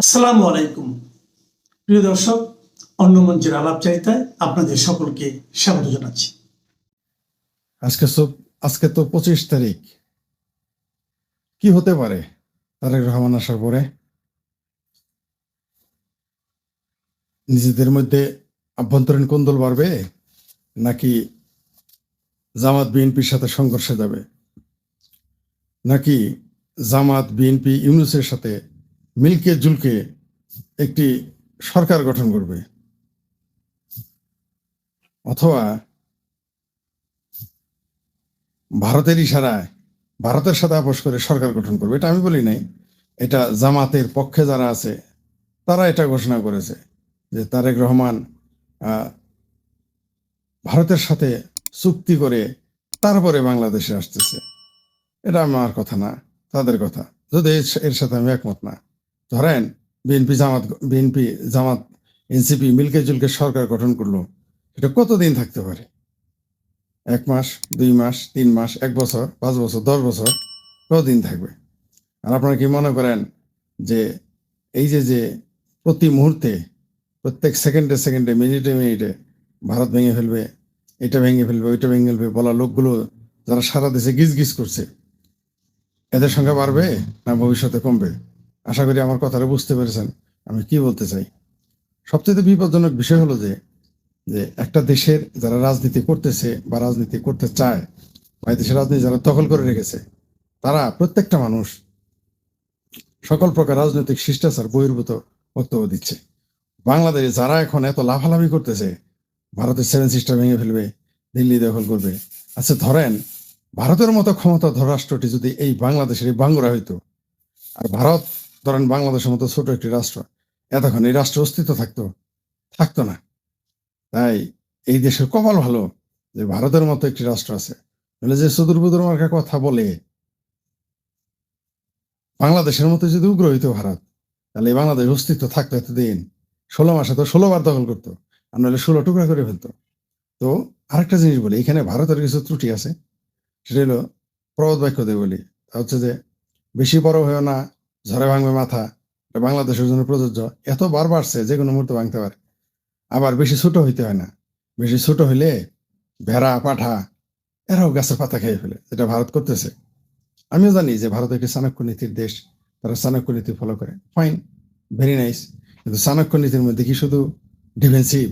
আসসালামু আলাইকুম প্রিয় দর্শক, অন্য মঞ্চের আলাপচারিতায় আপনাদের সকলকে স্বাগত জানাচ্ছি। আজকে আজকে তো 25 তারিখ। কি হতে পারে তারেক রহমান আসার পরে? নিজেদের মধ্যে আভ্যন্তরীণ কোন্দল বাড়বে, নাকি জামাত বিএনপির সাথে সংঘর্ষে যাবে, নাকি জামাত বিএনপি ইউনূসের সাথে মিলকে জুলকে একটি সরকার গঠন করবে, অথবা ভারতের ইশারায় ভারতের সাথে আপোষ করে সরকার গঠন করবে? এটা আমি বলি নাই, এটা জামাতের পক্ষে যারা আছে তারা এটা ঘোষণা করেছে যে তারেক রহমান ভারতের সাথে চুক্তি করে তারপরে বাংলাদেশে আসতেছে। এটা আমার কথা না, তাদের কথা। যদি এর সাথে আমি একমত না। ধরেন বিএনপি জামাত এনসিপি মিলকে জুলকে সরকার গঠন করলো, এটা কতদিন থাকতে পারে? 1 মাস, 2 মাস, 3 মাস, 1 বছর, 5 বছর, 10 বছর, কতদিন থাকবে? আর আপনারা কি মনে করেন যে এই যে প্রতি মুহূর্তে, প্রত্যেক সেকেন্ডে সেকেন্ডে, মিনিটে মিনিটে ভারত ভেঙে ফেলবে, এটা ভেঙে ফেলবে, ওইটা ভেঙে ফেলবে বলা লোকগুলো যারা সারা দেশে গিজ গিজ করছে, এদের সংখ্যা বাড়বে না ভবিষ্যতে কমবে? আশা করি আমার কথাটা বুঝতে পেরেছেন আমি কি বলতে চাই। সবচেয়ে বিপজ্জনক বিষয় হলো যে একটা দেশের যারা রাজনীতি করতেছে বা রাজনীতি করতে চায়, বা দেশের রাজনীতি যারা দখল করে রেখেছে, তারা প্রত্যেকটা মানুষ সকল প্রকার রাজনৈতিক শিষ্টাচার বহির্ভূত বক্তব্য দিচ্ছে। বাংলাদেশে যারা এখন এত লাফালাফি করতেছে, ভারতের 7 সিস্টার ভেঙে ফেলবে, দিল্লি দখল করবে। আচ্ছা, ধরেন ভারতের মতো ক্ষমতাধর রাষ্ট্রটি যদি এই বাংলাদেশের এই বাঙ্গুরা হইতো, আর ভারত ধরেন বাংলাদেশের মতো ছোট একটি রাষ্ট্র, এতক্ষণ এই রাষ্ট্র অস্তিত্ব থাকতো না। তাই এই দেশের কপাল ভালো যে ভারতের মতো একটি রাষ্ট্র আছে। বলে যে সুদূর বুদুর মার্কা কথা বলে, বাংলাদেশের মতো যদি উগ্র হইতো ভারত, তাহলে এই বাংলাদেশ অস্তিত্ব থাকতো এতদিন। 16 মাসে তো 16 বার দখল করতো, আর নাহলে 16 টুকরা করে ফেলতো। তো আরেকটা জিনিস বলি, এখানে ভারতের কিছু ত্রুটি আছে। সেটা হলো প্রবাদ বাক্য দিয়ে বলি, তা হচ্ছে যে বেশি বড় হয়েও না, ঝড়ে ভাঙবে মাথা। এটা বাংলাদেশের জন্য প্রযোজ্য। এত বার বাড়ছে যে কোনো মুহূর্তে ভাঙতে পারে। আবার বেশি ছোট হইতে হয় না, বেশি ছোট হইলে ভেড়া পাঠা এরাও গাছের পাতা খেয়ে ফেলে, যেটা ভারত করতেছে। আমিও জানি যে ভারত একটি চাণক্য নীতির দেশ, তারা চাণক্য নীতি ফলো করে, ফাইন, ভেরি নাইস। কিন্তু চাণক্য নীতির মধ্যে কি শুধু ডিফেন্সিভ,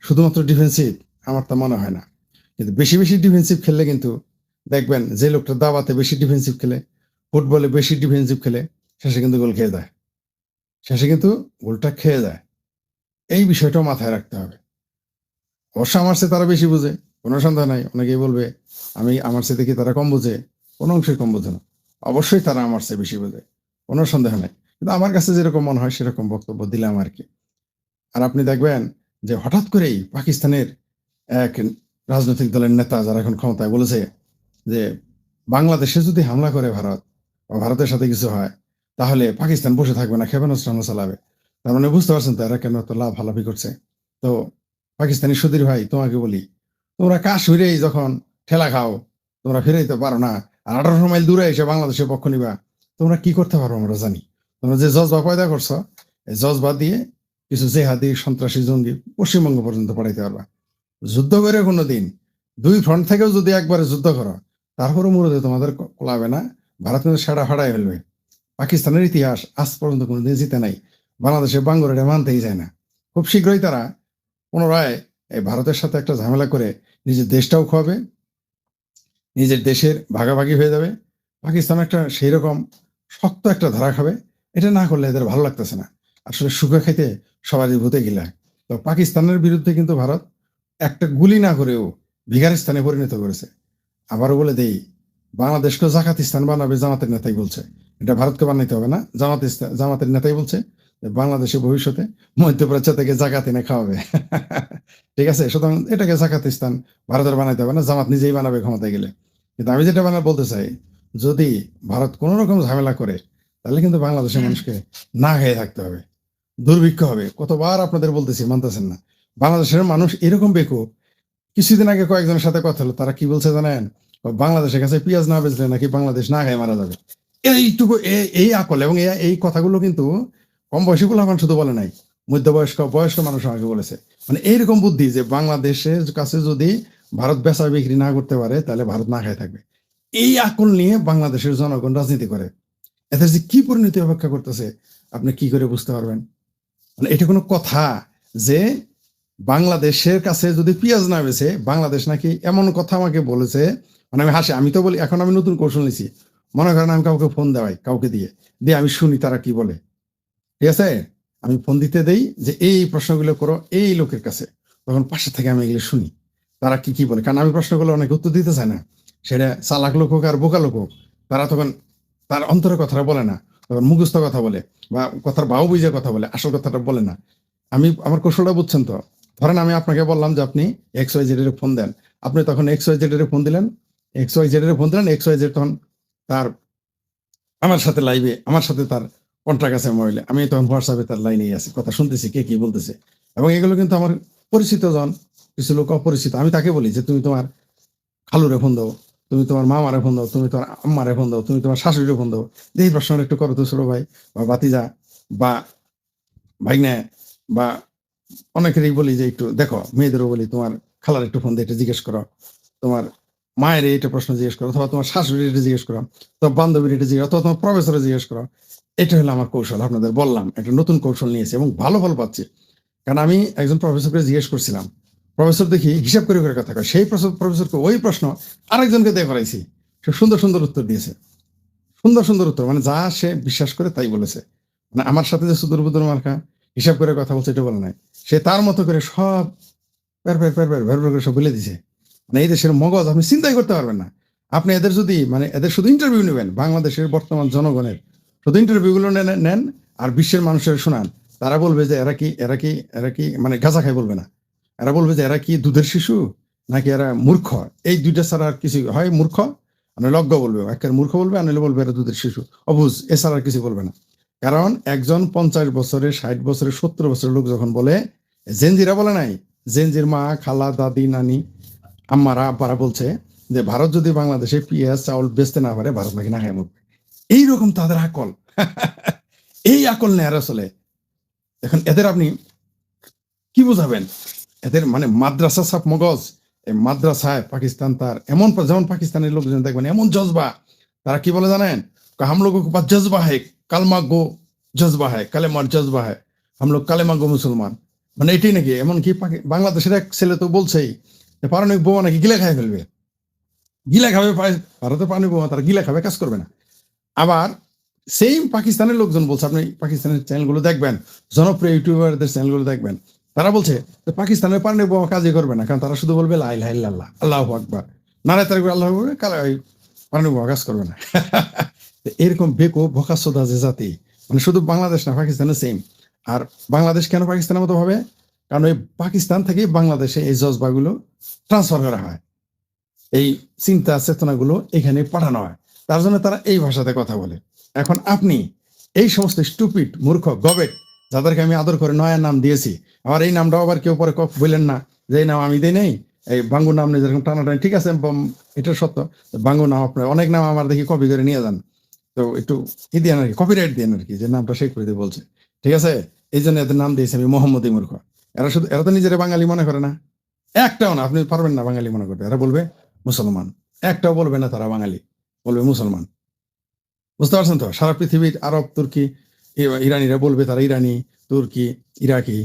শুধুমাত্র ডিফেন্সিভ? আমার তা মনে হয় না। কিন্তু বেশি বেশি ডিফেন্সিভ খেললে কিন্তু দেখবেন যে লোকটা দাবাতে বেশি ডিফেন্সিভ খেলে, ফুটবলে বেশি ডিফেন্সিভ খেলে, শেষে কিন্তু গোল খেয়ে যায়, শেষে কিন্তু গোলটা খেয়ে যায়। এই বিষয়টাও মাথায় রাখতে হবে। অবশ্য আমার চেয়ে তারা বেশি বুঝে, কোনো সন্দেহ নাই। অনেকেই বলবে আমার চেয়ে দেখি তারা কম বুঝে। কোনো অংশই কম বুঝে না, অবশ্যই তারা আমার চেয়ে বেশি বুঝে, কোনো সন্দেহ নাই। কিন্তু আমার কাছে যেরকম মনে হয় সেরকম বক্তব্য দিলাম আর কি। আর আপনি দেখবেন যে হঠাৎ করেই পাকিস্তানের এক রাজনৈতিক দলের নেতা যারা এখন ক্ষমতায় বলেছে যে বাংলাদেশে যদি হামলা করে ভারত, বা ভারতের সাথে কিছু হয়, তাহলে পাকিস্তান বসে থাকবে না, ক্ষেপণাস্ত্র হামলা চালাবে। তার মানে বুঝতে পারছেন তো এরা কেন এত লাফালাফি করছে। তো পাকিস্তানি সুধীর ভাই, তোমাকে বলি, তোমরা কাশ্মীরেই যখন ঠেলা খাও, তোমরা ফিরাইতে পারো না, আর 1800 মাইল দূরে এসে বাংলাদেশের পক্ষ নিবা, তোমরা কি করতে পারো আমরা জানি। তোমরা যে জজবা পয়দা করছো, এই জজবা দিয়ে কিছু জেহাদি সন্ত্রাসী জঙ্গি পশ্চিমবঙ্গ পর্যন্ত পাঠাইতে পারবা। যুদ্ধ করে কোনোদিন 2 ফ্রন্ট থেকেও যদি একবারে যুদ্ধ করো, তারপরে মুরদে তোমাদের কোলাবে না, ভারত কিন্তু সেটা ফাড়াই ফেলবে। পাকিস্তানের ইতিহাস আজ পর্যন্ত কোনোদিন জিতে নাই, বাংলাদেশের বাঙ্গুর এটা মানতেই যায় না। খুব শীঘ্রই তারা পুনরায় এই ভারতের সাথে একটা ঝামেলা করে নিজের দেশটাও খোয়াবে, নিজের দেশের ভাগাভাগি হয়ে যাবে। পাকিস্তান একটা সেই রকম শক্ত একটা ধারা খাবে। এটা না করলে এদের ভালো লাগতেছে না। আসলে সুখে খাইতে সবারই ভূতে গিলা। তো পাকিস্তানের বিরুদ্ধে কিন্তু ভারত একটা গুলি না করেও ভিখারিস্তানে পরিণত করেছে। আবারও বলে দেই, বাংলাদেশকে জাকাতিস্তান বানাবে জামাতের নেতাই বলছে। এটা ভারতকে বানাইতে হবে না, জামাতের নেতাই বলছে যে বাংলাদেশে ভবিষ্যতে মধ্যপ্রাচ্য থেকে জাকাত এনে খাওয়াবে। ঠিক আছে, সুতরাং এটাকে জাকাতিস্তান ভারতের বানাইতে হবে না, জামাত নিজেই বানাবে ক্ষমতায় গেলে। কিন্তু আমি যেটা বলতে চাই, যদি ভারত কোন রকম ঝামেলা করে, তাহলে কিন্তু বাংলাদেশের মানুষকে না খেয়ে থাকতে হবে, দুর্ভিক্ষ হবে। কতবার আপনাদের বলতেছি, মানতেছেন না। বাংলাদেশের মানুষ এরকম বেকুব। কিছুদিন আগে কয়েকজনের সাথে কথা হলো, তারা কি বলছে জানেন? বাংলাদেশের কাছে পেঁয়াজ না বেচলে নাকি বাংলাদেশ না খেয়ে মারা যাবে। এইটুকু এই আকল এবং এই কথাগুলো কিন্তু কম বয়সী গুলামান শুধু বলে নাই, মধ্যবয়স্ক বয়স্ক মানুষ আমাকে বলেছে। মানে এইরকম বুদ্ধি যে বাংলাদেশের কাছে যদি ভারত বেচা বিক্রি না করতে পারে তাহলে ভারত না খায় থাকবে। এই আকল নিয়ে বাংলাদেশের জনগণ রাজনীতি করে। এদের যে কি পরিণতি অপেক্ষা করতেছে আপনি কি করে বুঝতে পারবেন? মানে এটা কোনো কথা যে বাংলাদেশের কাছে যদি পেঁয়াজ না বেছে বাংলাদেশ নাকি, এমন কথা আমাকে বলেছে। মানে আমি হাসি, আমি তো বলি এখন আমি নতুন কৌশল নিছি, মনে করেন আমি কাউকে ফোন দেওয়াই, কাউকে দিয়ে আমি শুনি তারা কি বলে, ঠিক আছে? আমি ফোন দিতে দেই যে এই প্রশ্নগুলো করো এই লোকের কাছে, তখন পাশে থেকে আমি এগুলো শুনি তারা কি কি বলে। কারণ আমি প্রশ্নগুলো অনেক উত্তর দিতে চাই না, সেটা চালাক লোক হোক আর বোকা লোক হোক, তারা তখন তার অন্তরের কথাটা বলে না, তখন মুখস্থ কথা বলে বা কথার ভাও বুঝে কথা বলে, আসল কথাটা বলে না। আমি আমার কৌশলটা বুঝছেন তো? ধরেন আমি আপনাকে বললাম যে আপনি এক্স ওয়াই জেড এর ফোন দেন, আপনি তখন এক্স ওয়াই জেড এর ফোন দিলেন, এক্স ওয়াই জেড এর ফোন দিলেন, এক্স ওয়াই জেড তখন তার আমার সাথে লাইভে, আমার সাথে তার কন্ট্রাক্ট আছে মোবাইলে, আমি তখন হোয়াটসঅ্যাপে তার লাইনেই আছি, কথা শুনতেছি কে কি বলতেছে। এবং এগুলো কিন্তু আমার পরিচিত জন, কিছু লোক অপরিচিত, আমি তাকে বলি যে তুমি তোমার খালুরে ফোন দাও, তুমি তোমার মামারে ফোন দাও, তুমি তোমার আম্মারে ফোন দাও, তুমি তোমার শাশুড়িরে ফোন দাও, যে এই প্রশ্নটা একটু করো তো ছোট ভাই বা বাতিজা বা ভাইনা, বা অনেকেরই বলি যে একটু দেখো, মেয়েদেরও বলি তোমার খালার একটু ফোন দিয়ে একটু জিজ্ঞেস করো, তোমার মায়ের এটা প্রশ্ন জিজ্ঞেস করো, অথবা তোমার শাশুড়ির এটা জিজ্ঞেস করো, তোমার বান্ধবীর এটা জিজ্ঞেস, অথবা তোমার প্রফেসরে জিজ্ঞেস করো। এটা হলো আমার কৌশল, আপনাদের বললাম একটা নতুন কৌশল নিয়েছি এবং ভালো ফল পাচ্ছি। কারণ আমি একজন প্রফেসরকে জিজ্ঞেস করছিলাম, প্রফেসর দেখি হিসাব করে করে কথা কয়, সেই প্রফেসরকে ওই প্রশ্ন আরেকজনকে দিয়ে করাইছি, সে সুন্দর সুন্দর উত্তর দিয়েছে, সুন্দর সুন্দর উত্তর, মানে যা সে বিশ্বাস করে তাই বলেছে। মানে আমার সাথে যে সুদূর বুদুর মার্কা হিসাব করে কথা বলছে এটা বলে নাই, সে তার মতো করে সব প্যার প্যার প্যার প্যার ভের ভের করে সব বলে দিছে। মানে এই দেশের মগজ আপনি চিন্তাই করতে পারবেন না। আপনি এদের যদি মানে এদের শুধু ইন্টারভিউ নেবেন, বাংলাদেশের বর্তমান জনগণের শুধু ইন্টারভিউগুলো নেন আর বিশ্বের মানুষের শোনান, তারা বলবে যে এরা কি মানে গাঁজা খায় বলবে না, এরা বলবে যে এরা কি দুধের শিশু নাকি এরা মূর্খ। এই দুইটা ছাড়া আর কিছু, হয় মূর্খ মানে লজ্ঞ বলবে, একের মূর্খ বলবে, আর নাহলে বলবে এরা দুধের শিশু, অবুঝ, এছাড়া আর কিছু বলবে না। কারণ একজন 50 বছরের 60 বছরের 70 বছরের লোক যখন বলে, জেনজিরা বলে নাই, জেনজির মা খালা দাদি নানি আম্মারা আব্বারা বলছে যে ভারত যদি বাংলাদেশে পেঁয়াজ চাউল বেচতে না পারে ভারত নাকি না খায় মরবে। এইরকম তাদের আকল। এই আকল নেই আসলে। এখন এদের আপনি কি বুঝাবেন? এদের মানে মাদ্রাসা সাপ মগজ, এই মাদ্রাসায় পাকিস্তান তার এমন, যেমন পাকিস্তানের লোকজন দেখবেন এমন জজবা, তারা কি বলে জানেন? হাম লোগों के पास जज्बा है, কালমা গো জজবা है, কালেমার জজবা है, हम लोग কালেমা গো মুসলমান। মানে এটাই নাকি, এমনকি বাংলাদেশের এক ছেলে তো বলছেই যে পারমাণবিক বোমা নাকি গিলে খাই ফেলবে, গিলা খাবে, ভারতে পারমাণবিক বোমা তারা গিলা খাবে, কাজ করবে না। আবার সেম পাকিস্তানের লোকজন বলছে, আপনি পাকিস্তানের চ্যানেলগুলো দেখবেন, জনপ্রিয় ইউটিউবারদের চ্যানেলগুলো দেখবেন, তারা বলছে যে পাকিস্তানের পারমাণবিক বোমা কাজই করবে না, কারণ তারা শুধু বলবে লা ইলাহা ইল্লাল্লাহ, আল্লাহু আকবার, নারায়ে তাকবীর, আল্লাহু আকবার, পারমাণবিক বোমা কাজ করবে না। তো এরকম বেকো ভোকাসোদা যে জাতি, মানে শুধু বাংলাদেশ না, পাকিস্তানের সেম। আর বাংলাদেশ কেন পাকিস্তানের মতো ভাবে? কারণ ওই পাকিস্তান থেকে বাংলাদেশে এই জজবাগুলো ট্রান্সফার করা হয়, এই চিন্তা চেতনাগুলো এখানে পাঠানো হয়, তার জন্য তারা এই ভাষাতে কথা বলে। এখন আপনি এই সমস্ত স্টুপিড মূর্খ গবেট যাদেরকে আমি আদর করে নয়া নাম দিয়েছি, আবার এই নামটাও আবার কেউ পরে বললেন না যে এই নাম আমি দিই নেই, এই বাঙ্গু নাম নেই, যেরকম টানাটানি, ঠিক আছে এটা সত্য, বাঙ্গু নাম আপনার অনেক নাম আমার দেখি কপি করে নিয়ে যান, তো একটু ই দিয়ে আর কি, কপিরাইট দিয়ে আর কি, যে নামটা শেখ করে দিয়ে বলছে, ঠিক আছে? এই জন্য এদের নাম দিয়েছি আমি মোহাম্মদী মূর্খ। এরা তো নিজেরা বাঙালি মনে করে না, একটাও না, আপনি পারবেন না বাঙালি মনে করতে, এরা বলবে মুসলমান, একটাও বলবে না তারা বাঙালি, বলবে মুসলমান। বুঝতে পারছেন তো? সারা পৃথিবীর আরব তুর্কি ইরানিরা বলবে তারা ইরানি, তুর্কি, ইরাকি,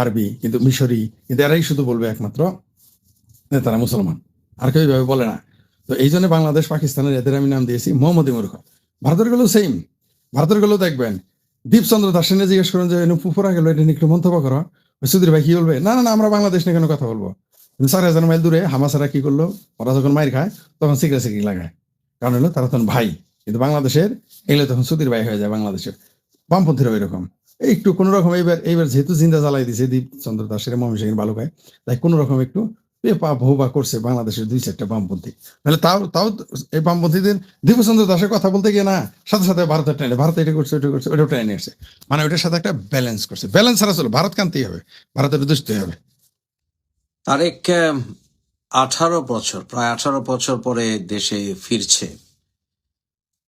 আরবি, কিন্তু মিশরি, কিন্তু এরাই শুধু বলবে একমাত্র তারা মুসলমান, আর কেউ এইভাবে বলে না। তো এই জন্য বাংলাদেশ পাকিস্তানের এদের আমি নাম দিয়েছি মোহাম্মদী মূর্খ। ভারতের গুলো সেম, ভারতের গুলো দেখবেন দীপচন্দ্র দাসেনে জিজ্ঞেস করেন যে পুরা গেল, এটা নিয়ে একটু মন্তব্য করো, সুধীর ভাই কি বলবে? না না না, আমরা বাংলাদেশ নিয়ে কেন কথা বলবো? 4,000 মাইল দূরে হামাসারা কি করলো, ওরা যখন মাইর খায় তখন সিকরি লাগায়, কারণ হলো তারা তখন ভাই, কিন্তু বাংলাদেশের এগুলো তখন সুধীর ভাই হয়ে যায়। বাংলাদেশের বামপন্থীরা এরকম একটু কোন রকম, এইবার যেহেতু জিন্দা জ্বালাই দিছে দীপচন্দ্র দাসের ময়মনসিংহের বালুকায়, তাই কোন রকম একটু পেপা ভোবা করছে বাংলাদেশের 2-4টা বামপন্থী। নাহলে তাও এই বামপন্থীদের দীপচন্দ্র দাসের কথা বলতে গিয়ে না, সাথে সাথে ভারতের ট্রেনে, ভারত এটা করছে ওটা করছে, ওটাও ট্রেনে আসছে, মানে ওটার সাথে একটা ব্যালেন্স করছে। ব্যালেন্স ছাড়া চলো, ভারত কানতেই হবে, ভারতের দুষ্টই হবে। তারেক 18 বছর, প্রায় 18 বছর পরে দেশে ফিরছে।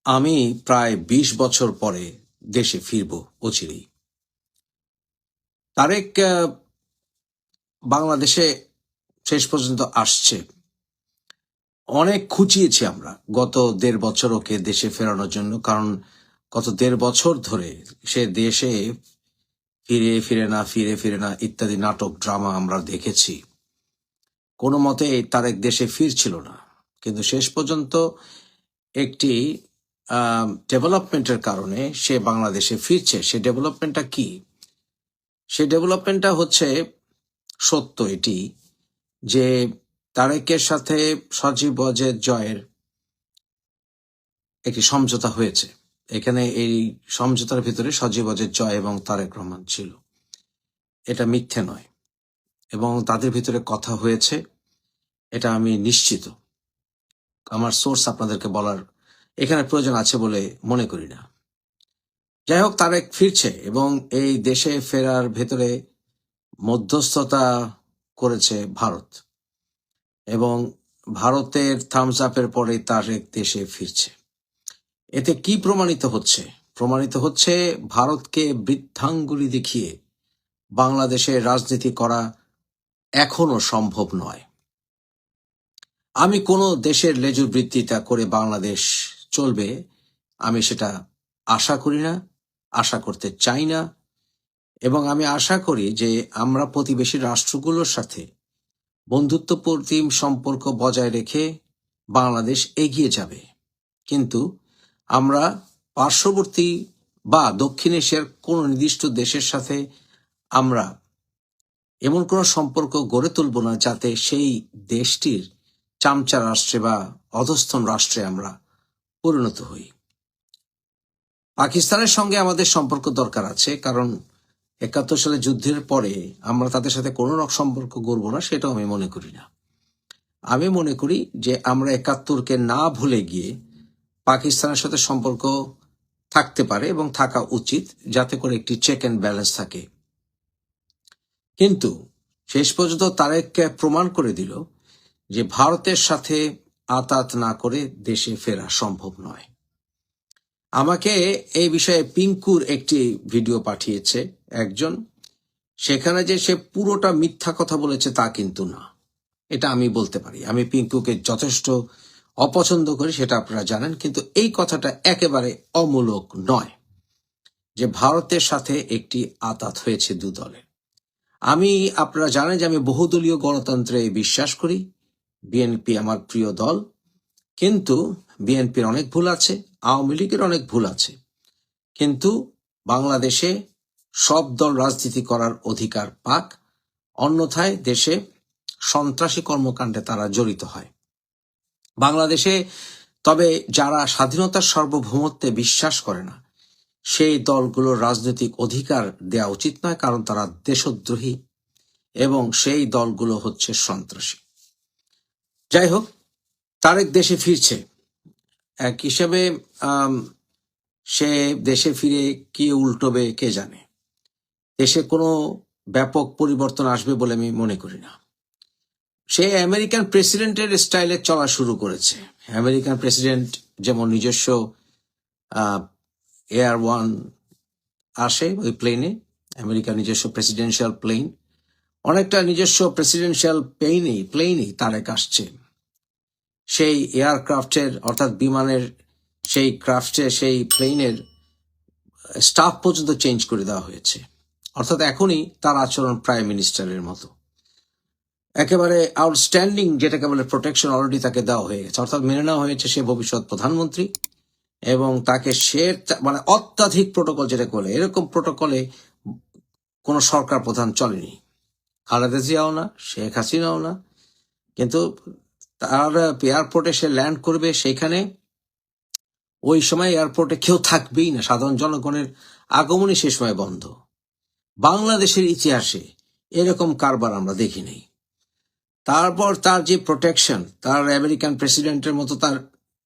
আমি প্রায় ২০ বছর পরে দেশে ফিরব অচিরেই। তারেক বাংলাদেশে শেষ পর্যন্ত আসছে। অনেক খুঁচিয়েছি আমরা গত ১.৫ বছর ওকে দেশে ফেরানোর জন্য, কারণ গত ১.৫ বছর ধরে সে দেশে ফিরে না ইত্যাদি নাটক ড্রামা আমরা দেখেছি। কোনো মতে তারেক দেশে ফিরছিল না, কিন্তু শেষ পর্যন্ত একটি ডেভেলপমেন্টের কারণে সে বাংলাদেশে ফিরছে। সে ডেভেলপমেন্টটা কি? সে ডেভেলপমেন্টটা হচ্ছে সত্য এটি যে তারেকের সাথে সজীব ওয়াজেদ জয়ের একটি সমঝোতা হয়েছে। এখানে এই সমঝোতার ভিতরে সজীব ওয়াজেদ জয় এবং তারেক রহমান ছিল, এটা মিথ্যে নয়। এবং তাদের ভিতরে কথা হয়েছে, এটা আমি নিশ্চিত। আমার সোর্স আপনাদেরকে বলার এখানে প্রয়োজন আছে বলে মনে করি না। যাই হোক, তারেক ফিরছে এবং এই দেশে ফেরার ভেতরে মধ্যস্থতা করেছে ভারত, এবং ভারতের থামস আপের পরে তারেক দেশে ফিরছে। এতে কি প্রমাণিত হচ্ছে? প্রমাণিত হচ্ছে ভারতকে বৃদ্ধাঙ্গুলি দেখিয়ে বাংলাদেশে রাজনীতি করা এখনো সম্ভব নয়। আমি কোনো দেশের লেজুর বৃত্তিতা করে বাংলাদেশ চলবে, আমি সেটা আশা করি না, আশা করতে চাই না। এবং আমি আশা করি যে আমরা প্রতিবেশী রাষ্ট্রগুলোর সাথে বন্ধুত্বপূর্ণ সম্পর্ক বজায় রেখে বাংলাদেশ এগিয়ে যাবে। কিন্তু আমরা পার্শ্ববর্তী বা দক্ষিণ এশিয়ার কোনো নির্দিষ্ট দেশের সাথে আমরা এমন কোনো সম্পর্ক গড়ে তুলব না যাতে সেই দেশটির চামচা রাষ্ট্রে বা অধস্তন রাষ্ট্রে আমরা পরিণত হই। পাকিস্তানের সঙ্গে আমাদের সম্পর্ক দরকার আছে, কারণ ৭১ সালে যুদ্ধের পরে আমরা তাদের সাথে কোনো রকম সম্পর্ক গড়ব না, সেটাও আমি মনে করি না। আমি মনে করি যে আমরা ৭১কে না ভুলে গিয়ে পাকিস্তানের সাথে সম্পর্ক থাকতে পারে এবং থাকা উচিত, যাতে করে একটি চেক অ্যান্ড ব্যালেন্স থাকে। কিন্তু শেষ পর্যন্ত তারেককে প্রমাণ করে দিল যে ভারতের সাথে আতাত না করে দেশে ফেরা সম্ভব নয়। আমাকে এই বিষয়ে পিঙ্কুর একটি ভিডিও পাঠিয়েছে একজন, সেখানে যে সে পুরোটা মিথ্যা কথা বলেছে তা কিন্তু না, এটা আমি বলতে পারি। আমি পিঙ্কুকে যথেষ্ট অপছন্দ করি, সেটা আপনারা জানেন, কিন্তু এই কথাটা একেবারে অমূলক নয় যে ভারতের সাথে একটি আতাত হয়েছে দু দলের। আপনারা জানেন যে আমি বহুদলীয় গণতন্ত্রে বিশ্বাস করি। বিএনপি আমার প্রিয় দল, কিন্তু বিএনপির অনেক ভুল আছে, আওয়ামী লীগের অনেক ভুল আছে, কিন্তু বাংলাদেশে সব দল রাজনীতি করার অধিকার পাক, অন্যথায় দেশে সন্ত্রাসী কর্মকাণ্ডে তারা জড়িত হয়। বাংলাদেশে তবে যারা স্বাধীনতার সার্বভৌমত্বে বিশ্বাস করে না, সেই দলগুলোর রাজনৈতিক অধিকার দেওয়া উচিত নয়, কারণ তারা দেশদ্রোহী এবং সেই দলগুলো হচ্ছে সন্ত্রাসী। যাই হোক, তারেক দেশে ফিরছে। এক হিসেবে সে দেশে ফিরে কি উল্টোবে কে জানে। দেশে কোনো ব্যাপক পরিবর্তন আসবে বলে আমি মনে করি না। সে আমেরিকান প্রেসিডেন্টের স্টাইলে চলা শুরু করেছে। আমেরিকান প্রেসিডেন্ট যেমন নিজস্ব এয়ার ওয়ান আসে, ওই প্লেনে, আমেরিকার নিজস্ব প্রেসিডেন্সিয়াল প্লেন, অনেকটা নিজস্ব প্রেসিডেন্সিয়াল প্লেনেই তারেক আসছে। সেই এয়ারক্রাফটের অর্থাৎ বিমানের সেই ক্রাফটে সেই প্লেনের স্টাফ পর্যন্ত চেঞ্জ করে দেওয়া হয়েছে। অর্থাৎ এখনই তার আচরণ প্রাইম মিনিস্টারের মতো, একেবারে আউটস্ট্যান্ডিং, যেটাকে বলে প্রোটেকশন অলরেডি তাকে দেওয়া হয়ে গেছে। অর্থাৎ মেনে নেওয়া হয়েছে সে ভবিষ্যৎ প্রধানমন্ত্রী, এবং তাকে মানে অত্যাধিক প্রোটোকল যেটাকে বলে, এরকম প্রোটোকলে কোনো সরকার প্রধান চলেনি। খালেদা জিয়াও না, শেখ হাসিনাও না। কিন্তু তার এয়ারপোর্টে সে ল্যান্ড করবে, সেখানে ওই সময় এয়ারপোর্টে কেউ থাকবেই না, সাধারণ জনগণের আগমনই সে সময় বন্ধ। বাংলাদেশের ইতিহাসে এরকম কারবার আমরা দেখি নাই। তারপর তার যে প্রোটেকশন, তার আমেরিকান প্রেসিডেন্টের মতো তার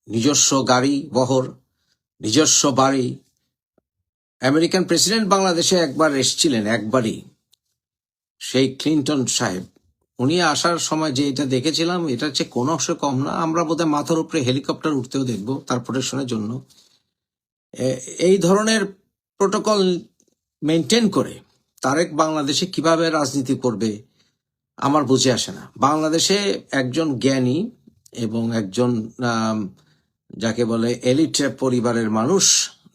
নিজস্ব গাড়ি বহর, নিজস্ব বাড়ি। আমেরিকান প্রেসিডেন্ট বাংলাদেশে একবার এসেছিলেন, একবারই, সেই ক্লিন্টন সাহেব। উনি আসার সময় যে এটা দেখেছিলাম, এটা হচ্ছে কোনো অংশে কম না। আমরা বোধহয় মাথার উপরে হেলিকপ্টার উঠতেও দেখবো তার প্রোটেকশনের জন্য। এই ধরনের প্রোটোকল মেনটেন করে তারেক বাংলাদেশে কিভাবে রাজনীতি করবে আমার বুঝে আসে না। বাংলাদেশে একজন জ্ঞানী এবং একজন যাকে বলে এলিট পরিবারের মানুষ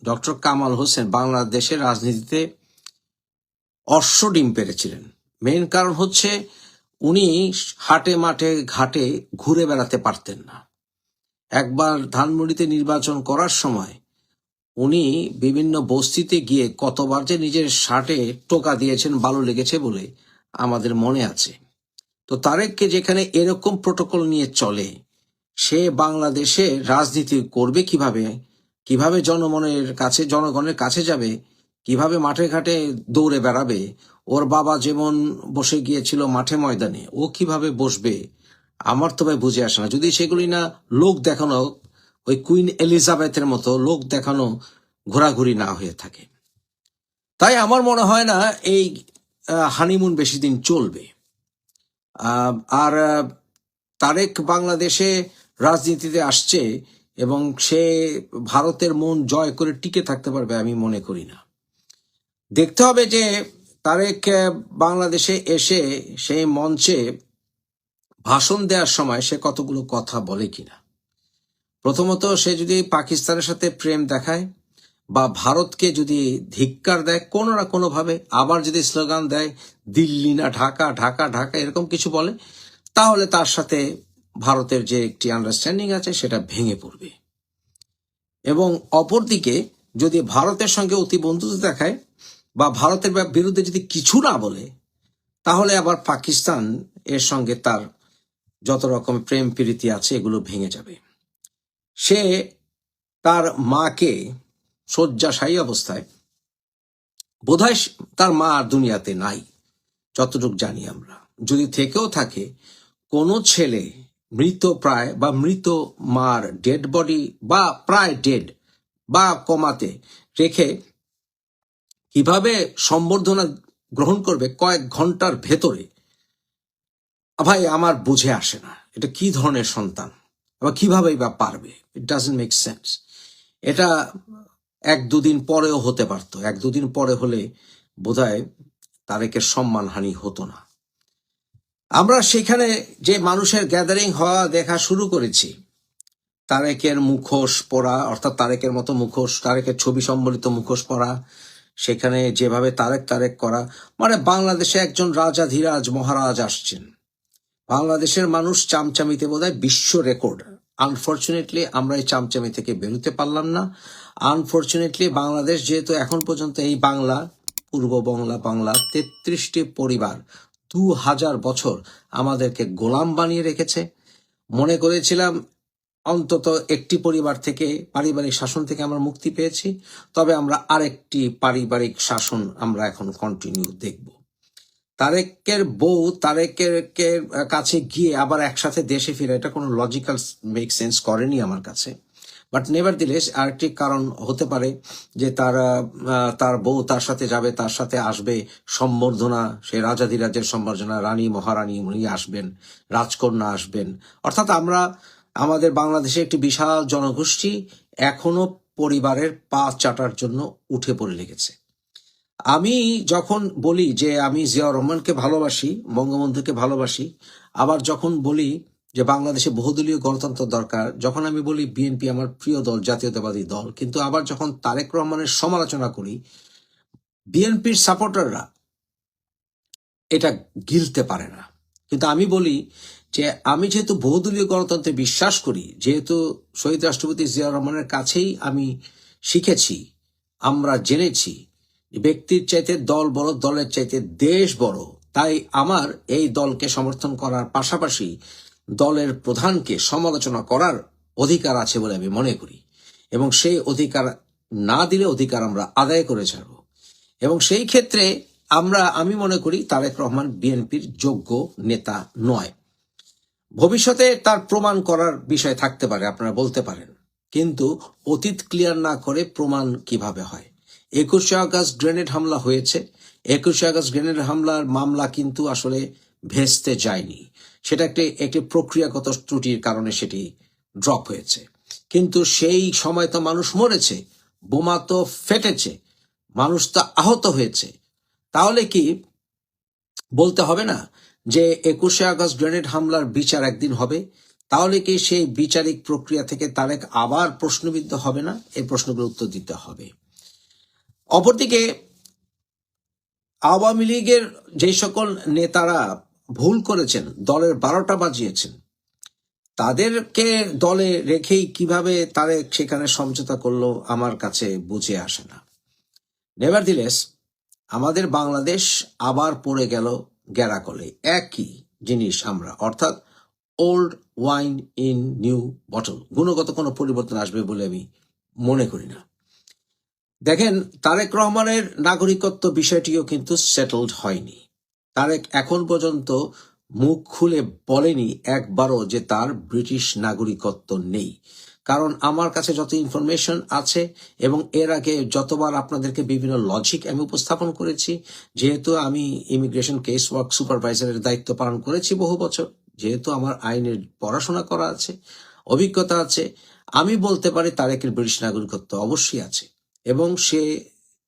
ডক্টর কামাল হোসেন বাংলাদেশের রাজনীতিতে অশ্ব ডিম পেরেছিলেন। মেইন কারণ হচ্ছে উনি হাটে মাঠে ঘাটে ঘুরে বেড়াতে পারতেন না। একবার ধানমন্ডিতে নির্বাচন করার সময় উনি বিভিন্ন বস্তিতে গিয়ে কতবার যে নিজের শার্টে টোকা দিয়েছেন বালু লেগেছে বলে আমাদের মনে আছে। তো তারেককে যেখানে এরকম প্রোটোকল নিয়ে চলে, সে বাংলাদেশে রাজনীতি করবে কিভাবে, কিভাবে জনগণের কাছে যাবে, কিভাবে মাঠে ঘাটে দৌড়ে বেড়াবে, ওর বাবা যেমন বসে গিয়েছিল মাঠে ময়দানে, ও কিভাবে বসবে আমার তো ভাই বুঝে আসে না। যদি সেগুলি না লোক দেখানো, ওই কুইন এলিজাবেথের মতো লোক দেখানো ঘোরাঘুরি না হয়ে থাকে, তাই আমার মনে হয় না এই হানিমুন বেশি দিন চলবে। আর তারেক বাংলাদেশে রাজনীতিতে আসছে এবং সে ভারতের মন জয় করে টিকে থাকতে পারবে আমি মনে করি না। দেখতে হবে যে তারেক বাংলাদেশে এসে সেই মঞ্চে ভাষণ দেওয়ার সময় সে কতগুলো কথা বলে কিনা। প্রথমত, সে যদি পাকিস্তানের সাথে প্রেম দেখায় বা ভারতকে যদি ধিক্কার দেয় কোনো না কোনোভাবে, আবার যদি স্লোগান দেয় দিল্লি না ঢাকা, ঢাকা ঢাকা এরকম কিছু বলে, তাহলে তার সাথে ভারতের যে একটি আন্ডারস্ট্যান্ডিং আছে সেটা ভেঙে পড়বে। এবং অপরদিকে যদি ভারতের সঙ্গে অতি বন্ধুত্ব দেখায় বা ভারতের বিরুদ্ধে যদি কিছু না বলে, তাহলে আবার পাকিস্তান এর সঙ্গে তার যত রকম প্রেম প্রীতি আছে এগুলো ভেঙে যাবে। সে তার মাকে শয্যাশায়ী অবস্থায়, বোধহয় তার মা আর দুনিয়াতে নাই যতটুকু জানি আমরা, যদি থেকেও থাকে কোনো ছেলে মৃত প্রায় বা মৃত মার ডেড বডি বা প্রায় ডেড বা কমাতে রেখে কিভাবে সম্বর্ধনা গ্রহণ করবে কয়েক ঘন্টার ভেতরে, ভাই আমার বুঝে আসে না এটা কি ধরনের সন্তান বা কিভাবেই বা পারবে। It doesn't make sense. এটা এক দুদিন পরেও হতে পারতো, এক দুদিন পরে হলে বোধহয় তারেকের সম্মানহানি হতো না। আমরা সেখানে যে মানুষের গ্যাদারিং হওয়া দেখা শুরু করেছি, তারেকের মুখোশ পরা, অর্থাৎ তারেকের মতো মুখোশ, তারেকের ছবি সম্বলিত মুখোশ পরা, সেখানে যেভাবে তারেক তারেক করা, মানে বাংলাদেশে একজন রাজাধিরাজ মহারাজ আসছেন। বাংলাদেশের মানুষ চামচামিতে বোধহয় বিশ্ব রেকর্ড। আনফরচুনেটলি আমরা এই চামচামি থেকে বেরোতে পারলাম না। আনফরচুনেটলি বাংলাদেশ যেহেতু এখন পর্যন্ত এই বাংলা, পূর্ব বাংলা 33টি পরিবার 2000 বছর আমাদেরকে গোলাম বানিয়ে রেখেছে। মনে করেছিলাম অন্তত একটি পরিবার থেকে, পারিবারিক শাসন থেকে আমরা মুক্তি পেয়েছি, তবে আমরা আরেকটি পারিবারিক শাসন আমরা এখন কন্টিনিউ দেখব। তারেকের বউ তারেকের কাছে গিয়ে আবার একসাথে দেশে ফিরে, এটা কোনো লজিক্যাল মেক সেন্স করেনি আমার কাছে। বাট নেভার দিলেস আরেকটি কারণ হতে পারে যে তার বউ তার সাথে যাবে, তার সাথে আসবে সম্বর্ধনা, সে রাজাধিরাজের সম্বর্ধনা, রানী মহারানী উনি আসবেন, রাজকন্যা আসবেন। অর্থাৎ আমাদের বাংলাদেশে একটি বিশাল জনগোষ্ঠী এখনো পরিবারের পা চাটার জন্য উঠে পড়ে লেগেছে। আমি যখন বলি যে আমি জিয়াউর রহমানকে ভালোবাসি, বঙ্গবন্ধুকে ভালোবাসি, আবার যখন বলি যে বাংলাদেশে বহুদলীয় গণতন্ত্র দরকার, যখন আমি বলি বিএনপি আমার প্রিয় দল, জাতীয়তাবাদী দল, কিন্তু আবার যখন তারেক রহমানের সমালোচনা করি, বিএনপির সাপোর্টাররা এটা গিলতে পারে না। কিন্তু আমি বলি যে আমি যেহেতু বহুদলীয় গণতন্ত্রে বিশ্বাস করি, যেহেতু শহীদ রাষ্ট্রপতি জিয়াউর রহমানের কাছেই আমি শিখেছি, আমরা জেনেছি ব্যক্তির চাইতে দল বড়, দলের চাইতে দেশ বড়, তাই আমার এই দলকে সমর্থন করার পাশাপাশি দলের প্রধানকে সমালোচনা করার অধিকার আছে বলে আমি মনে করি। এবং সেই অধিকার না দিলে অধিকার আমরা আদায় করে ছাড়ব। এবং সেই ক্ষেত্রে আমি মনে করি তারেক রহমান বিএনপির যোগ্য নেতা নয়। ভবিষ্যতে তার প্রমাণ করার বিষয় থাকতে পারে, আপনারা বলতে পারেন, কিন্তু অতীত ক্লিয়ার না করে প্রমাণ কিভাবে হয়? 21শে আগস্ট গ্রেনেড হামলা হয়েছে। 21শে আগস্ট গ্রেনেড হামলার মামলা কিন্তু আসলে ভেস্তে যায়নি, সেটা একটি প্রক্রিয়াগত ত্রুটির কারণে সেটি ড্রপ হয়েছে। কিন্তু সেই সময় তো মানুষ মরেছে, বোমা তো ফেটেছে, মানুষ তো আহত হয়েছে, তাহলে কি বলতে হবে না যে 21শে আগস্ট গ্রেনেড হামলার বিচার একদিন হবে? তাহলে কি সেই বিচারিক প্রক্রিয়া থেকে তারেক আবার প্রশ্নবিদ্ধ হবে না? এই প্রশ্নগুলোর উত্তর দিতে হবে। অপরদিকে আওয়ামী লীগের যে সকল নেতারা ভুল করেছেন, দলের 12টা বাজিয়েছেন, তাদেরকে দলে রেখেই কিভাবে তারেক সেখানে সমঝোতা করলো আমার কাছে বুঝে আসে না। নেভারদিলেস, আমাদের বাংলাদেশ আবার পড়ে গেল গ্যারাকলে। একই জিনিস আমরা, অর্থাৎ old wine in new bottle. গুণগত কোনো পরিবর্তন আসবে বলে আমি মনে করি না। দেখেন, তারেক রহমানের নাগরিকত্ব বিষয়টিও কিন্তু সেটেলড হয়নি। তারেক এখন পর্যন্ত মুখ খুলে বলেনি একবারও যে তার ব্রিটিশ নাগরিকত্ব নেই। কারণ আমার কাছে যত ইনফরমেশন আছে এবং এর আগে যতবার আপনাদেরকে বিভিন্ন লজিক আমি উপস্থাপন করেছি, যেহেতু আমি ইমিগ্রেশন কেস ওয়ার্ক সুপারভাইজারের দায়িত্ব পালন করেছি বহু বছর, যেহেতু আমার আইনের পড়াশোনা করা আছে, অভিজ্ঞতা আছে, আমি বলতে পারি তারেকের ব্রিটিশ নাগরিকত্ব অবশ্যই আছে। এবং সে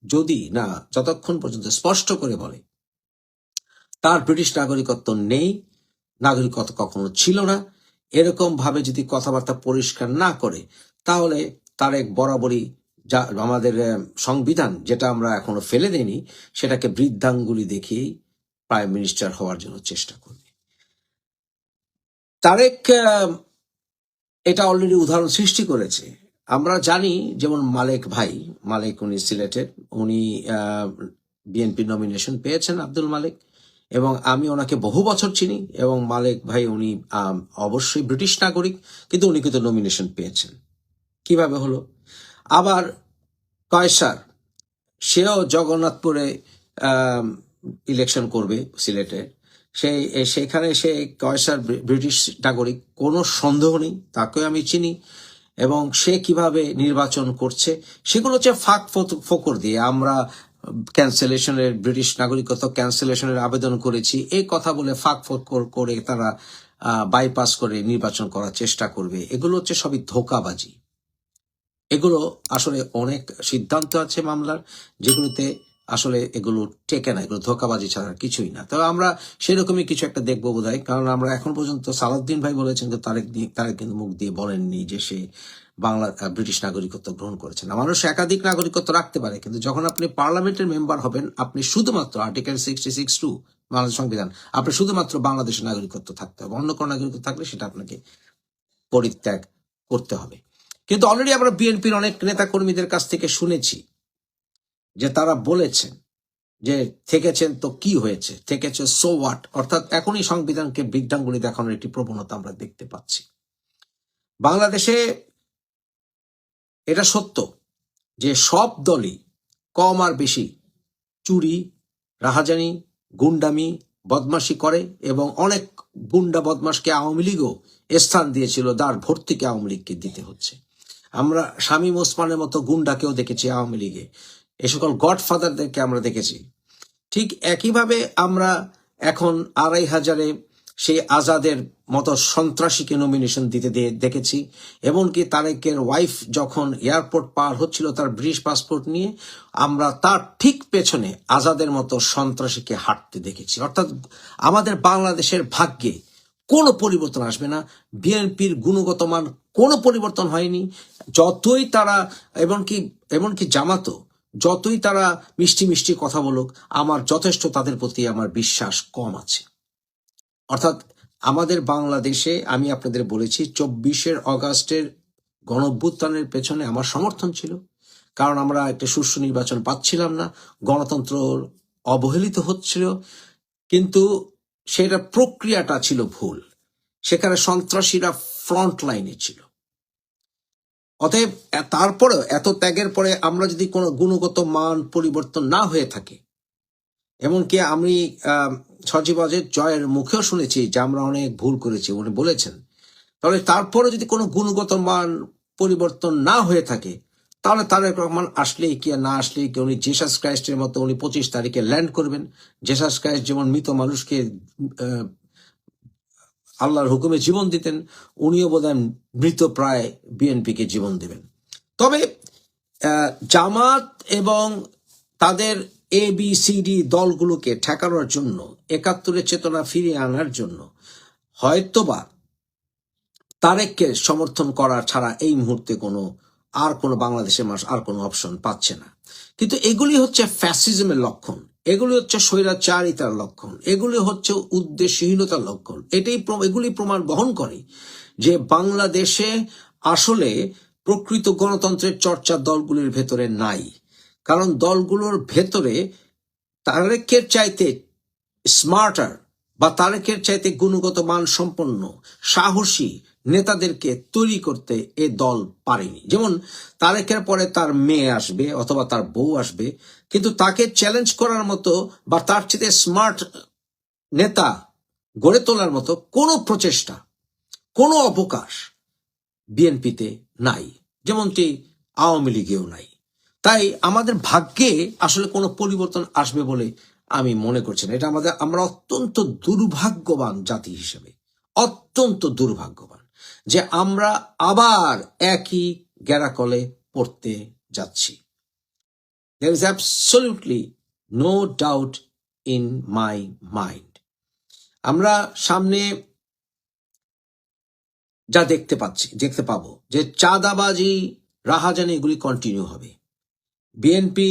যদি না যতক্ষণ পর্যন্ত স্পষ্ট করে বলে তার ব্রিটিশ নাগরিকত্ব নেই, নাগরিকত্ব কখনো ছিল না, এরকম ভাবে যদি কথাবার্তা পরিষ্কার না করে, তাহলে তারেক বরাবরই যা আমাদের সংবিধান, যেটা আমরা এখনো ফেলে দেইনি, সেটাকে বৃদ্ধাঙ্গুলি দেখিয়েই প্রাইম মিনিস্টার হওয়ার জন্য চেষ্টা করবে। তারেক এটা অলরেডি উদাহরণ সৃষ্টি করেছে। আমরা জানি, যেমন মালেক উনি সিলেটের, উনি বিএনপি নমিনেশন পেয়েছেন, আব্দুল মালেক, এবং আমি ওনাকে বহু বছর চিনি। এবং মালেক ভাই উনি অবশ্যই ব্রিটিশ নাগরিক, কিন্তু উনি কিন্তু নমিনেশন পেয়েছেন। কিভাবে হলো? আবার কয়সার, সেও জগন্নাথপুরে ইলেকশন করবে সিলেটে, সেখানে সে কয়সার ব্রিটিশ নাগরিক, কোনো সন্দেহ নেই, তাকেও আমি চিনি। এবং সে কিভাবে নির্বাচন করছে সেগুলো হচ্ছে ফাঁক ফোকর দিয়ে। আমরা ক্যান্সেলেশনের, ব্রিটিশ নাগরিকত্ব ক্যান্সেলেশনের আবেদন করেছি, এই কথা বলে ফাঁক ফোকর করে তারা বাইপাস করে নির্বাচন করার চেষ্টা করবে। এগুলো হচ্ছে সবই ধোঁকাবাজি। এগুলো আসলে অনেক সিদ্ধান্ত আছে মামলার, যেগুলোতে আসলে এগুলো টেকে না, এগুলো ধোঁকাবাজি ছাড়া কিছুই না। তবে আমরা সেরকমই কিছু একটা দেখবো বোধহয়, কারণ আমরা এখন পর্যন্ত সালাউদ্দিন ভাই বলেছেন যে তারেক কিন্তু মুখ দিয়ে বলেননি যে সে ব্রিটিশ নাগরিকত্ব গ্রহণ করেছেন। মানুষ একাধিক নাগরিকত্ব রাখতে পারে, কিন্তু যখন আপনি পার্লামেন্টের মেম্বার হবেন, আপনি শুধুমাত্র আর্টিকেল 66(2) বাংলাদেশ সংবিধান, আপনি শুধুমাত্র বাংলাদেশের নাগরিকত্ব থাকতে হবে। অন্য কোনো নাগরিকত্ব থাকলে সেটা আপনাকে পরিত্যাগ করতে হবে। কিন্তু অলরেডি আমরা বিএনপির অনেক নেতা কর্মীদের কাছ থেকে শুনেছি যে তারা বলেছেন যে থেকেছেন তো কি হয়েছে, থেকেছে সো হোয়াট, অর্থাৎ এখনই সংবিধানকে বৃদ্ধাঙ্গুলি দেখানোর একটি প্রবণতা আমরা দেখতে পাচ্ছি বাংলাদেশে। এটা সত্য যে সব দলই কম আর বেশি চুরি, রাহাজানি, গুন্ডামি, বদমাশি করে, এবং অনেক গুন্ডা বদমাশকে আওয়ামী লীগও স্থান দিয়েছিল, দ্বার ভর্তিকে আওয়ামী লীগকে দিতে হচ্ছে। আমরা শামীম ওসমানের মতো গুন্ডাকেও দেখেছি আওয়ামী লীগে, এ সকল গডফাদারদেরকে আমরা দেখেছি। ঠিক একইভাবে আমরা এখন 2500-এ সেই আজাদের মতো সন্ত্রাসীকে নমিনেশন দিতে দেখেছি। এমনকি তারেকের ওয়াইফ যখন এয়ারপোর্ট পার হচ্ছিল তার ব্রিটিশ পাসপোর্ট নিয়ে, আমরা তার ঠিক পেছনে আজাদের মতো সন্ত্রাসীকে হাঁটতে দেখেছি। অর্থাৎ আমাদের বাংলাদেশের ভাগ্যে কোনো পরিবর্তন আসবে না, বিএনপির গুণগত মান কোনো পরিবর্তন হয়নি। যতই তারা, এমনকি জামাতও, যতই তারা মিষ্টি মিষ্টি কথা বলুক, আমার যথেষ্ট তাদের প্রতি আমার বিশ্বাস কম আছে। অর্থাৎ আমাদের বাংলাদেশে, আমি আপনাদের বলেছি 24 অগাস্টের গণঅভ্যুত্থানের পেছনে আমার সমর্থন ছিল, কারণ আমরা একটা সুষ্ঠু নির্বাচন পাচ্ছিলাম না, গণতন্ত্র অবহেলিত হচ্ছিল, কিন্তু সেটা প্রক্রিয়াটা ছিল ভুল, সেখানে সন্ত্রাসীরা ফ্রন্ট লাইনে ছিল। অতএব তারপরেও এত ত্যাগের পরে আমরা যদি কোনো গুণগত মান পরিবর্তন না হয়ে থাকে, এমনকি আমি সজীব জয়ের মুখেও শুনেছি যে আমরা অনেক ভুল করেছি, উনি বলেছেন, তাহলে তারপরে যদি কোনো গুণগত মান পরিবর্তন না হয়ে থাকে, তাহলে তারেক রহমান আসলেই কি আর না আসলেই কি, উনি জেসাস ক্রাইস্টের মতো উনি 25 তারিখে ল্যান্ড করবেন। জেসাস ক্রাইস্ট যেমন মৃত মানুষকে আল্লাহর হুকুমে জীবন দিতেন, উনিও বোধহয় মৃত প্রায় বিএনপিকে জীবন দেবেন। তবে জামাত এবং তাদের ABCD দলগুলোকে ঠেকানোর জন্য, ৭১-এর চেতনা ফিরিয়ে আনার জন্য হয়তোবা তারেককে সমর্থন করা ছাড়া এই মুহূর্তে কোনো বাংলাদেশের মানুষ আর কোনো অপশন পাচ্ছে না। কিন্তু এগুলি হচ্ছে ফ্যাসিজমের লক্ষণ, এগুলি হচ্ছে স্বৈরাচারিতার লক্ষণ, এগুলি হচ্ছে উদ্দেশ্যহীনতার লক্ষণ। এগুলি প্রমাণ বহন করে যে বাংলাদেশে আসলে প্রকৃত গণতন্ত্রের চর্চা দলগুলির ভেতরে নাই। কারণ দলগুলোর ভেতরে তারেকের চাইতে স্মার্টার বা তারেকের চাইতে গুণগত মান সম্পন্ন সাহসী নেতাদেরকে তৈরি করতে এ দল পারেনি। যেমন তারেকের পরে তার মেয়ে আসবে অথবা তার বউ আসবে, কিন্তু তাকে চ্যালেঞ্জ করার মতো বা তার চেয়ে স্মার্ট নেতা গড়ে তোলার মতো কোনো প্রচেষ্টা, কোনো অবকাশ বিএনপিতে নাই, যেমনটি আওয়ামী লীগেও নাই। তাই আমাদের ভাগ্যে আসলে কোনো পরিবর্তন আসবে বলে আমি মনে করছি না। এটা আমরা অত্যন্ত দুর্ভাগ্যবান জাতি হিসেবে, অত্যন্ত দুর্ভাগ্যবান যে আমরা আবার একই গ্যারাকলে পড়তে যাচ্ছি। There is absolutely no doubt in my mind. আমরা সামনে যা দেখতে পাবো যে চাঁদাবাজি, রাহাজানি এগুলি কন্টিনিউ হবে। বিএনপি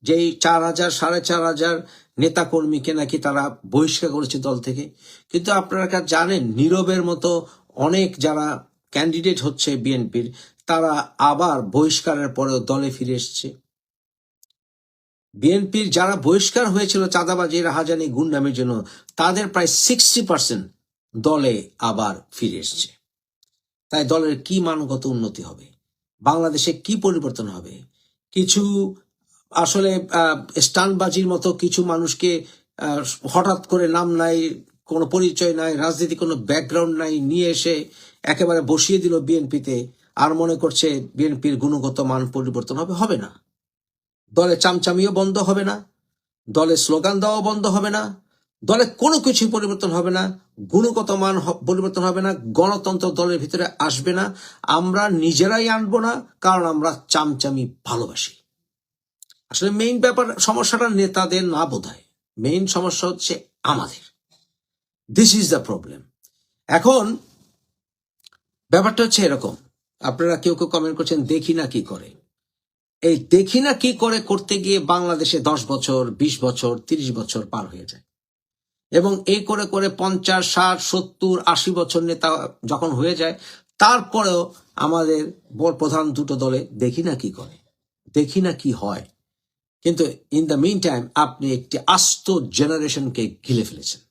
যেই 4,000 4,500 নেতা কর্মীকে নাকি তারা বহিষ্কার করেছে দল থেকে, কিন্তু আপনারা জানেন নীরবের মতো অনেক যারা ক্যান্ডিডেট হচ্ছে বিএনপির, তারা আবার বহিষ্কারের পরেও দলে ফিরে এসছে। বিএনপির যারা বহিষ্কার হয়েছিল চাঁদাবাজি, রাহাজানি, গুন্ডামির জন্য, তাদের প্রায় 60% দলে আবার ফিরে এসছে। তাই দলের কি মানগত উন্নতি হবে, বাংলাদেশে কি পরিবর্তন হবে? কিছু আসলে স্টানবাজির মতো কিছু মানুষকে হঠাৎ করে নাম নাই, কোনো পরিচয় নাই, রাজনীতি কোনো ব্যাকগ্রাউন্ড নাই, নিয়ে এসে একেবারে বসিয়ে দিল বিএনপিতে, আর মনে করছে বিএনপির গুণগত মান পরিবর্তন হবে না। দলে চামচামিও বন্ধ হবে না, দলে স্লোগান দেওয়া বন্ধ হবে না, দলে কোনো কিছু পরিবর্তন হবে না, গুণগত মান পরিবর্তন হবে না, গণতন্ত্র দলের ভিতরে আসবে না। আমরা নিজেরাই আনবো না, কারণ আমরা চামচামি ভালোবাসি। আসলে মেইন সমস্যাটা নেতাদের না, বোধহয় মেইন সমস্যা হচ্ছে আমাদের। This is the problem. এখন ব্যাপারটা হচ্ছে এরকম, আপনারা কেউ কমেন্ট করছেন দেখি না কি করে। এই দেখি না কি করে করতে গিয়ে বাংলাদেশে 10 বছর, 20 বছর, 30 বছর পার হয়ে যায়, এবং এই করে করে 50, 60, 70, 80 বছর নেতা যখন হয়ে যায়, তারপরেও আমাদের প্রধান দুটো দলে দেখি না কি করে, দেখি না কি হয়। কিন্তু ইন দ্য মিন টাইম আপনি একটি আস্ত জেনারেশনকে গিলে ফেলেছেন,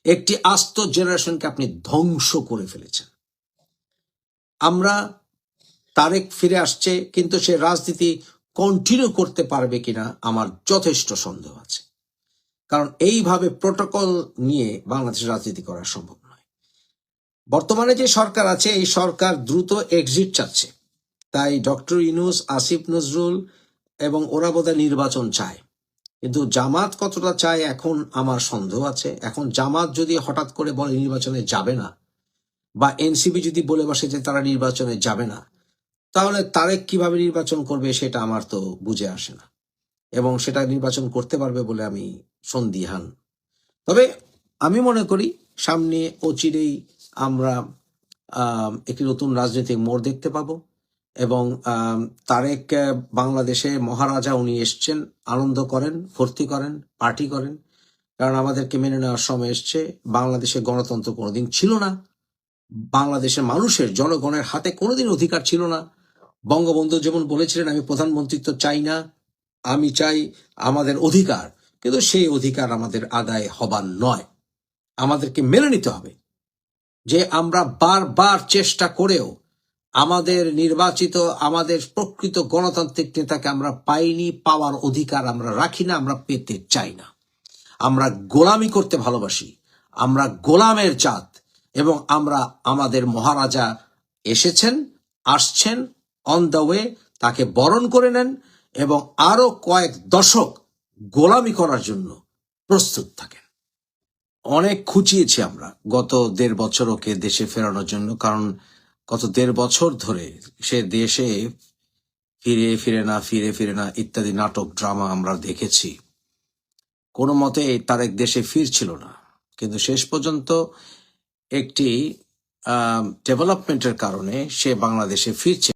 একটি আস্ত জেনারেশনকে আপনি ধ্বংস করে ফেলেছেন। আমরা তারেক ফিরে আসছে, কিন্তু সে রাজনীতি কন্টিনিউ করতে পারবে কিনা আমার যথেষ্ট সন্দেহ আছে। কারণ এইভাবে প্রোটোকল নিয়ে বাংলাদেশের রাজনীতি করা সম্ভব নয়। বর্তমানে যে সরকার আছে, এই সরকার দ্রুত এক্সিট চাচ্ছে। তাই ডক্টর ইউনূস, আসিফ নজরুল এবং ওরা বোধহয় নির্বাচন চায়, কিন্তু জামাত কতটা চায় এখন আমার সন্দেহ আছে। এখন জামাত যদি হঠাৎ করে বলে নির্বাচনে যাবে না, বা এনসিপি যদি বলে বসে যে তারা নির্বাচনে যাবে না, তাহলে তারেক কিভাবে নির্বাচন করবে সেটা আমার তো বুঝে আসে না, এবং সেটা নির্বাচন করতে পারবে বলে আমি সন্দিহান। তবে আমি মনে করি সামনে অচিরেই আমরা একটি নতুন রাজনৈতিক মোড় দেখতে পাবো, এবং তারেক বাংলাদেশে মহারাজা, উনি এসছেন, আনন্দ করেন, ফুর্তি করেন, পার্টি করেন, কারণ আমাদেরকে মেনে নেওয়ার সময় এসছে। বাংলাদেশে গণতন্ত্র কোনোদিন ছিল না, বাংলাদেশের মানুষের, জনগণের হাতে কোনোদিন অধিকার ছিল না। বঙ্গবন্ধু যেমন বলেছিলেন, আমি প্রধানমন্ত্রিত্ব চাই না, আমি চাই আমাদের অধিকার, কিন্তু সেই অধিকার আমাদের আদায় হবার নয়। আমাদেরকে মেনে নিতে হবে যে আমরা বারবার চেষ্টা করেও আমাদের নির্বাচিত, আমাদের প্রকৃত গণতান্ত্রিক নেতাকে আমরা পাইনি, পাওয়ার অধিকার আমরা রাখি না, আমরা পেতে চাই না। আমরা গোলামি করতে ভালোবাসি, আমরা গোলামের জাত, এবং আমরা আমাদের মহারাজা এসেছেন, আসছেন, অন দ্য ওয়ে, তাকে বরণ করে নেন, এবং আরো কয়েক দশক গোলামি করার জন্য প্রস্তুত থাকেন। অনেক খুঁচিয়েছি আমরা গত 1.5 বছর ওকে দেশে ফেরানোর জন্য, কারণ গত 1.5 বছর ধরে সে দেশে ফিরে ফিরে না ইত্যাদি নাটক ড্রামা আমরা দেখেছি। কোনো মতে তারেক দেশে ফিরছিল না, কিন্তু শেষ পর্যন্ত একটি ডেভেলপমেন্টের কারণে সে বাংলাদেশে ফিরছে।